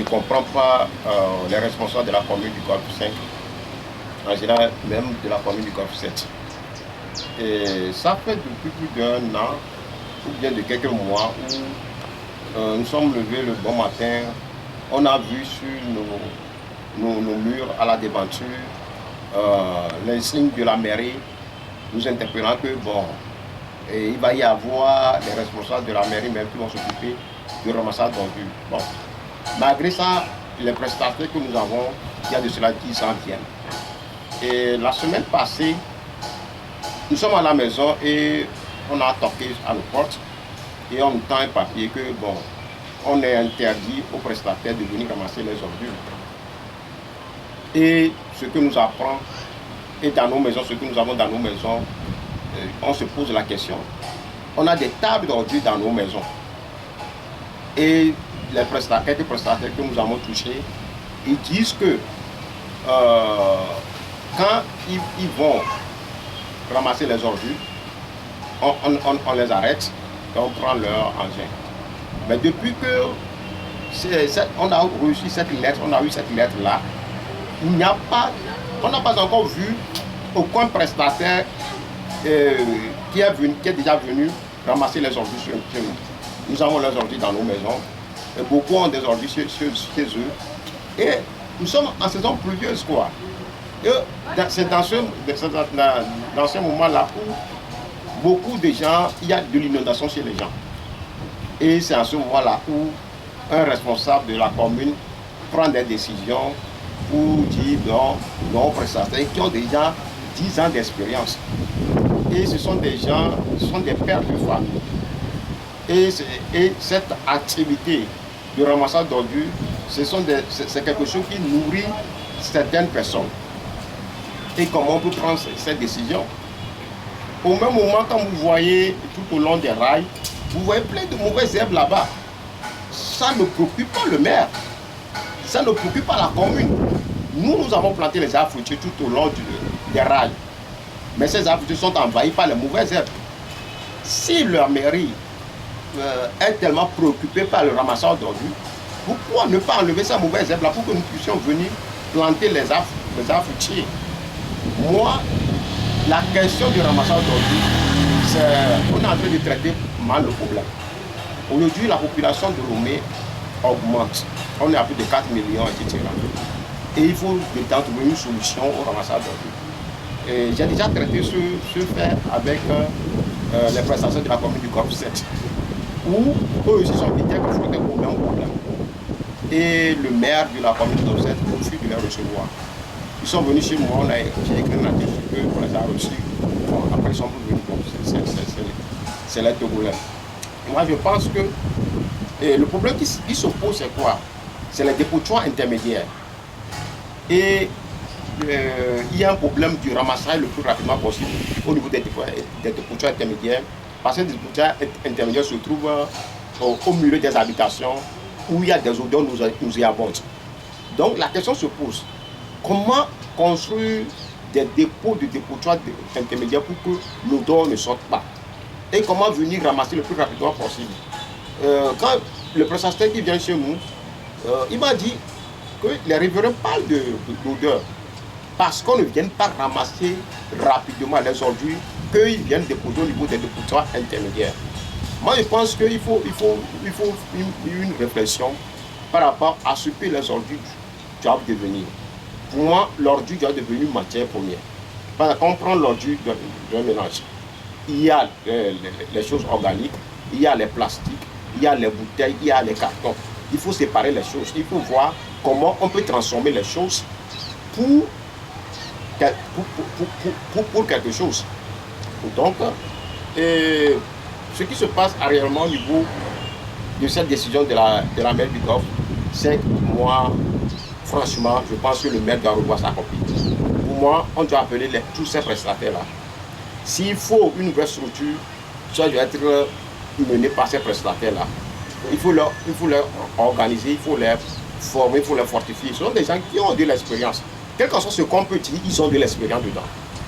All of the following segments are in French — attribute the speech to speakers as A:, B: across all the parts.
A: comprends pas les responsables de la commune du Golfe 5, en général même de la commune du Golfe 7. Et ça fait depuis plus d'un an, ou bien de quelques mois, où nous sommes levés le bon matin, on a vu sur nos murs à la débenture l'insigne de la mairie, nous interpellant que bon, il va y avoir les responsables de la mairie même qui vont s'occuper du ramassage d'ordures. Bon, malgré ça, les prestataires que nous avons, il y a de cela qui s'en viennent. Et la semaine passée, nous sommes à la maison et on a toqué à nos portes et on nous tend un papier que bon, on est interdit aux prestataires de venir ramasser les ordures. Et ce que nous apprenons, et dans nos maisons, ce que nous avons dans nos maisons, on se pose la question. On a des tables d'ordures dans nos maisons. Et les prestataires, quelques prestataires que nous avons touchés, ils disent que quand ils vont ramasser les ordures, on les arrête et on prend leur engin. Mais depuis que on a reçu cette lettre, on a eu cette lettre-là, on n'a pas encore vu aucun prestataire qui est déjà venu ramasser les ordures chez nous. Nous avons les ordures dans nos maisons, et beaucoup ont des ordures chez eux. Et nous sommes en saison pluvieuse, quoi. C'est dans ce moment-là où beaucoup de gens, il y a de l'inondation chez les gens. Et c'est à ce moment-là où un responsable de la commune prend des décisions pour dire non aux prestataires qui ont déjà 10 ans d'expérience. Et ce sont des gens, ce sont des pères de famille. Et cette activité de ramassage d'ordures, c'est quelque chose qui nourrit certaines personnes. Et comment on peut prendre cette décision? Au même moment, quand vous voyez tout au long des rails, vous voyez plein de mauvaises herbes là-bas. Ça ne préoccupe pas le maire. Ça ne préoccupe pas la commune. Nous avons planté les arbres fruitiers tout au long des rails. Mais ces arbres fruitiers sont envahis par les mauvaises herbes. Si la mairie est tellement préoccupée par le ramassage d'ordures, pourquoi ne pas enlever ces mauvaises herbes là pour que nous puissions venir planter les arbres fruitiers? Moi, la question du ramassage d'ordures, on est en train de traiter mal le problème. Aujourd'hui, la population de Lomé augmente. On est à plus de 4 millions, etc. Et il faut trouver une solution au ramassage d'ordures. J'ai déjà traité ce fait avec les prestations de la commune du Golfe 7, où eux aussi sont bien confrontés au même problème. Et le maire de la commune du Golfe 7 refuse de les recevoir. Ils sont venus chez moi, j'ai écrit un article sur eux, on les a reçus. Bon, après ils sont venus, bon, c'est les Togolais. Et moi je pense que le problème qui se pose, c'est quoi? C'est les dépotoirs intermédiaires. Et il y a un problème du ramassage le plus rapidement possible au niveau des dépotoirs intermédiaires, parce que les dépotoirs intermédiaires se trouvent au milieu des habitations où il y a des odeurs nauséabondes. Donc la question se pose, comment construire des dépôts de dépotoirs intermédiaires pour que l'odeur ne sorte pas? Et comment venir ramasser le plus rapidement possible? Quand le prestataire qui vient chez nous, il m'a dit que les riverains parlent d'odeur parce qu'on ne vient pas ramasser rapidement les ordures qu'ils viennent déposer au niveau des dépotoirs intermédiaires. Moi, je pense qu'il faut une réflexion par rapport à ce que les ordures doivent devenir. Pour moi, l'ordure doit devenir matière première. Parce qu'on prend l'ordure d'un ménage. Il y a les choses organiques, il y a les plastiques, il y a les bouteilles, il y a les cartons. Il faut séparer les choses. Il faut voir comment on peut transformer les choses pour quelque chose. Donc, ce qui se passe réellement au niveau de cette décision de la maire du Golfe, c'est que moi, franchement, je pense que le maire doit revoir sa copie. Pour moi, on doit appeler tous ces prestataires-là. S'il faut une nouvelle structure, ça doit être mené par ces prestataires-là. Il faut leur organiser, il faut les former, il faut les fortifier. Ce sont des gens qui ont de l'expérience. Quel que soit ce qu'on peut dire, ils ont de l'expérience dedans.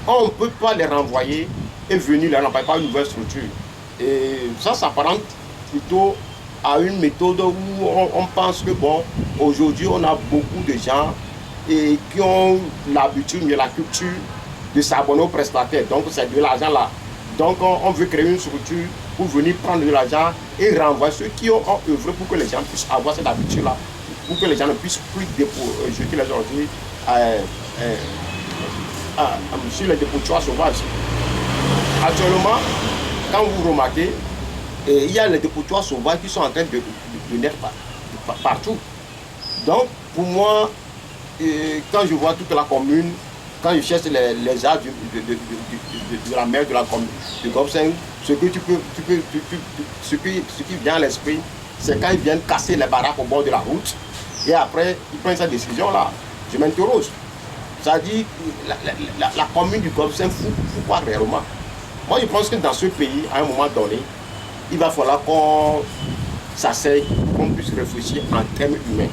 A: On ne peut pas les renvoyer et venir les renvoyer par une nouvelle structure. Et ça s'apparente plutôt à une méthode où on pense que bon, aujourd'hui on a beaucoup de gens et qui ont l'habitude et la culture de s'abonner aux prestataires. Donc c'est de l'argent là. Donc on veut créer une structure pour venir prendre de l'argent et renvoyer ceux qui ont œuvré pour que les gens puissent avoir cette habitude là, pour que les gens ne puissent plus jeter les ordures sur les dépotoirs sauvages. Actuellement, quand vous remarquez, il y a les dépotoirs sauvages qui sont en train de naître partout. Donc, pour moi, quand je vois toute la commune, quand je cherche les arbres de la mer de la commune, de Gobseng, ce qui vient à l'esprit, c'est quand ils viennent casser les baraques au bord de la route, et après, ils prennent cette décision-là. Je m'interroge. Ça dit, la commune du Gobseng fout quoi réellement? Moi, je pense que dans ce pays, à un moment donné, il va falloir qu'on s'asseye, qu'on puisse réfléchir en termes humains.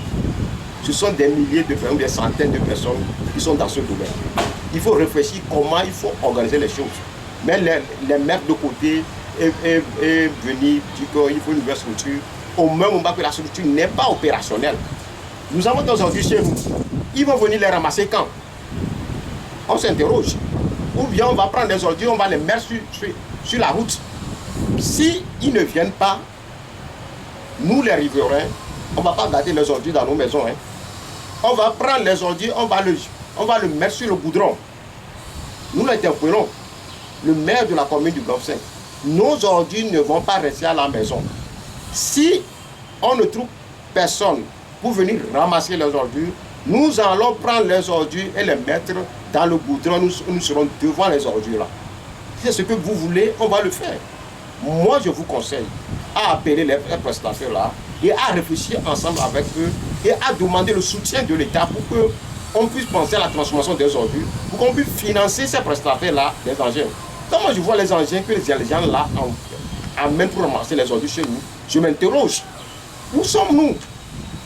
A: Ce sont des milliers de personnes, des centaines de personnes qui sont dans ce domaine. Il faut réfléchir comment il faut organiser les choses. Mais les mettre de côté et venir dire qu'il faut une nouvelle structure, au même moment que la structure n'est pas opérationnelle. Nous avons aujourd'hui chez nous, ils vont venir les ramasser quand? On s'interroge. Ou bien on va prendre des ordures, on va les mettre sur la route. Si ils ne viennent pas, nous les riverains, on ne va pas garder les ordures dans nos maisons. Hein. On va prendre les ordures, on va le mettre sur le goudron. Nous l'interpellons, le maire de la commune du Gobseng. Nos ordures ne vont pas rester à la maison. Si on ne trouve personne pour venir ramasser les ordures, nous allons prendre les ordures et les mettre dans le goudron. Nous serons devant les ordures là. Si c'est ce que vous voulez, on va le faire. Moi, je vous conseille à appeler les prestataires là et à réfléchir ensemble avec eux et à demander le soutien de l'État pour qu'on puisse penser à la transformation des ordures, pour qu'on puisse financer ces prestataires là, des engins. Comment je vois les engins que les gens là amènent pour ramasser les ordures chez nous, je m'interroge. Où sommes-nous?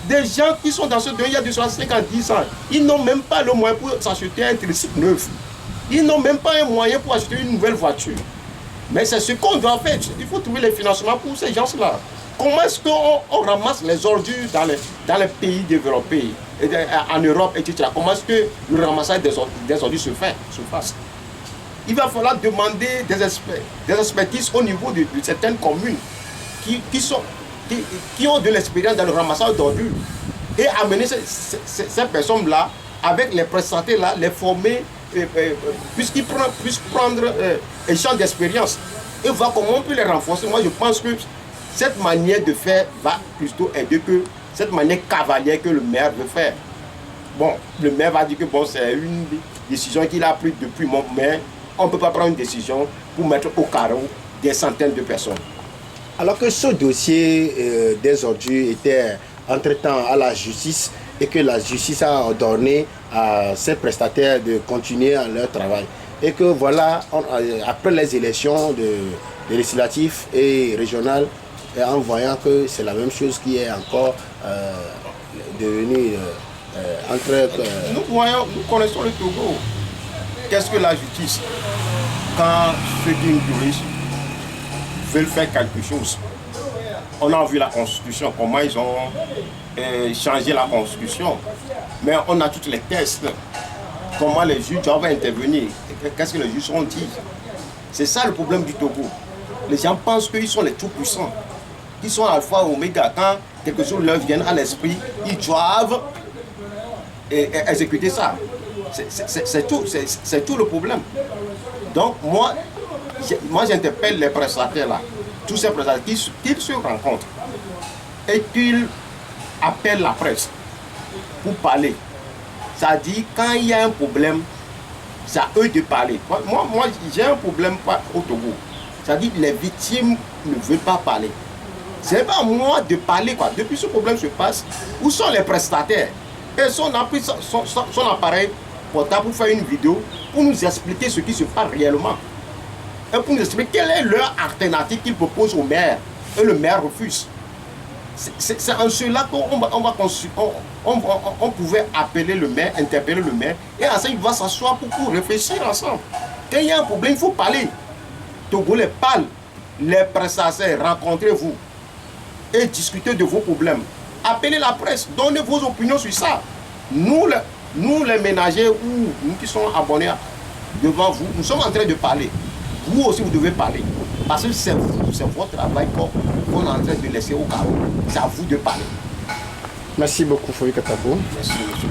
A: Des gens qui sont dans ce domaine il y a de 50 ans, ils n'ont même pas le moyen pour s'acheter un tricycle neuf. Ils n'ont même pas un moyen pour acheter une nouvelle voiture. Mais c'est ce qu'on doit faire. Il faut trouver les financements pour ces gens-là. Comment est-ce qu'on ramasse les ordures dans les pays développés, en Europe, etc. Comment est-ce que le ramassage des ordures se fasse? Il va falloir demander des expertises au niveau de certaines communes qui ont de l'expérience dans le ramassage d'ordures et amener ces personnes-là, avec les prestataires-là, les former, puisqu'ils puissent prendre un champ d'expérience et voir comment on peut les renforcer. Moi, je pense que cette manière de faire va plutôt aider que cette manière cavalière que le maire veut faire. Bon, le maire va dire que bon, c'est une décision qu'il a prise depuis mon maire. On ne peut pas prendre une décision pour mettre au carreau des centaines de personnes.
B: Alors que ce dossier des ordures était entre-temps à la justice et que la justice a ordonné à ces prestataires de continuer leur travail. Et que voilà, après les élections de législatives et régionales, et en voyant que c'est la même chose qui est encore devenue entre...
A: Nous connaissons le Togo. Qu'est-ce que la justice? Quand ceux qui nous dirigent veulent faire quelque chose, on a vu la Constitution, comment ils ont changé la Constitution. Mais on a tous les tests. Comment les juges doivent intervenir. Qu'est-ce que les juges ont dit? C'est ça le problème du Togo. Les gens pensent qu'ils sont les tout-puissants. Ils sont alpha et oméga. Quand quelque chose leur vient à l'esprit, ils doivent exécuter ça. C'est tout le problème. Donc moi j'interpelle les prestataires là, tous ces prestataires, qu'ils se rencontrent et qu'ils appellent la presse pour parler. Ça dit, quand il y a un problème, c'est à eux de parler. Moi j'ai un problème au Togo. Ça dit, les victimes ne veulent pas parler. C'est pas à moi de parler quoi. Depuis ce problème se passe, où sont les prestataires? Personne n'a pris son appareil portable pour faire une vidéo pour nous expliquer ce qui se passe réellement. Et pour nous expliquer quelle est leur alternative qu'ils proposent au maire. Et le maire refuse. C'est en cela qu'on pouvait appeler le maire, interpeller le maire, et ensuite il va s'asseoir pour réfléchir ensemble. Quand il y a un problème, il faut parler. Togolais parle, les prestataires, rencontrez-vous. et discuter de vos problèmes. Appelez la presse, donnez vos opinions sur ça. Nous les ménagers ou nous qui sommes abonnés devant vous, nous sommes en train de parler. Vous aussi, vous devez parler. Parce que c'est votre travail qu'on est en train de laisser au carreau. C'est à vous de parler.
B: Merci beaucoup, Foyi Katabo.
A: Merci, monsieur.